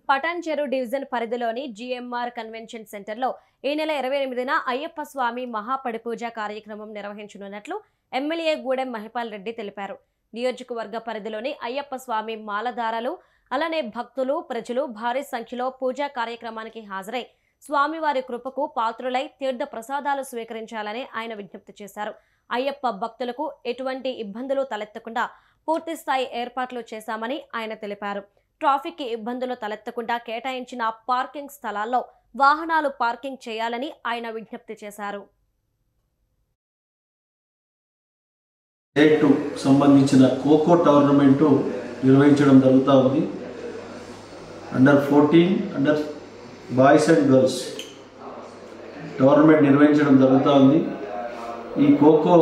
Patancheru division పరిధిలోని GMR convention సెంటర్లో ఈ నెల 28న అయ్యప్ప స్వామి మహాపడిపూజ కార్యక్రమం నిర్వహించనున్నట్లు ఎమ్మెల్యే గూడెం మహిపాల్ రెడ్డి తెలిపారు. నియోజకవర్గ పరిధిలోని అయ్యప్ప స్వామి మాలధారలు అలానే భక్తులు ప్రజలు భారీ సంఖ్యలో పూజా కార్యక్రమానికి హాజరై స్వామివారి కృపకు పాత్రులై తీర్థ ప్రసాదాలు స్వీకరించాలని ఆయన విజ్ఞప్తి చేశారు. అయ్యప్ప భక్తులకు ఎటువంటి ఇబ్బందులు తలెత్తకుండా పూర్తి స్థాయి ఏర్పాట్లు చేశామని ఆయన తెలిపారు. ట్రాఫిక్ ఇబ్బందులు తలెత్తకుండా కేటాయించిన పార్కింగ్ స్థలాల్లో వాహనాలు పార్కింగ్ చేయాలని ఆయన విజ్ఞప్తి చేశారు. సంబంధించిన ఖోఖో టోర్నమెంట్ నిర్వహించడం జరుగుతూ ఉంది. Under 14 under boys and girls tournament నిర్వహించడం జరుగుతూ ఉంది. ఈ ఖోఖో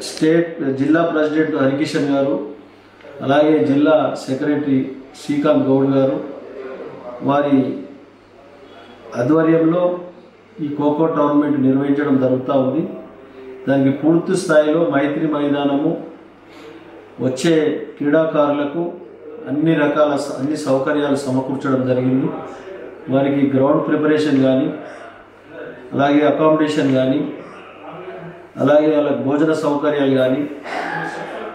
స్టేట్ జిల్లా ప్రెసిడెంట్ హరికిషన్ గారు, అలాగే జిల్లా సెక్రటరీ శ్రీకాంత్ గౌడ్ గారు వారి ఆధ్వర్యంలో ఈ ఖోఖో టోర్నమెంట్ నిర్వహించడం జరుగుతూ ఉంది. దానికి పూర్తి స్థాయిలో మైత్రి మైదానము వచ్చే క్రీడాకారులకు అన్ని సౌకర్యాలు సమకూర్చడం జరిగింది. వారికి గ్రౌండ్ ప్రిపరేషన్ కానీ, అలాగే అకామిడేషన్ కానీ, అలాగే వాళ్ళకి భోజన సౌకర్యాలు కానీ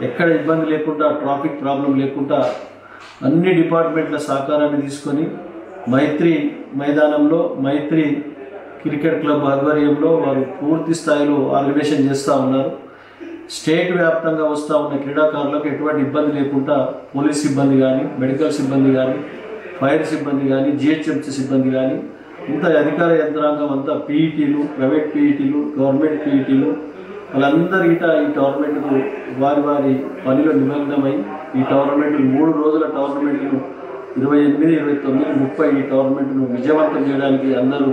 ఎక్కడ ఇబ్బంది లేకుండా, ట్రాఫిక్ ప్రాబ్లం లేకుండా అన్ని డిపార్ట్మెంట్ల సహకారాన్ని తీసుకొని మైత్రి మైదానంలో మైత్రి క్రికెట్ క్లబ్ ఆధ్వర్యంలో వారు పూర్తి స్థాయిలో ఆర్గనైజేషన్ చేస్తూ ఉన్నారు. స్టేట్ వ్యాప్తంగా వస్తూ ఉన్న క్రీడాకారులకు ఎటువంటి ఇబ్బంది లేకుండా పోలీస్ సిబ్బంది కానీ, మెడికల్ సిబ్బంది కానీ, ఫైర్ సిబ్బంది కానీ, జిహెచ్ఎంసీ సిబ్బంది కానీ, ఇంత అధికార యంత్రాంగం అంతా పీఈటీలు, ప్రైవేట్ పీఈటీలు, గవర్నమెంట్ పీఈటీలు వాళ్ళందరూ ఈ టోర్నమెంట్కు వారి పనిలో నిమగ్నమై ఈ టోర్నమెంట్ 3 రోజుల టోర్నమెంట్ను 28, 29, 30 ఈ టోర్నమెంట్ను విజయవంతం చేయడానికి అందరూ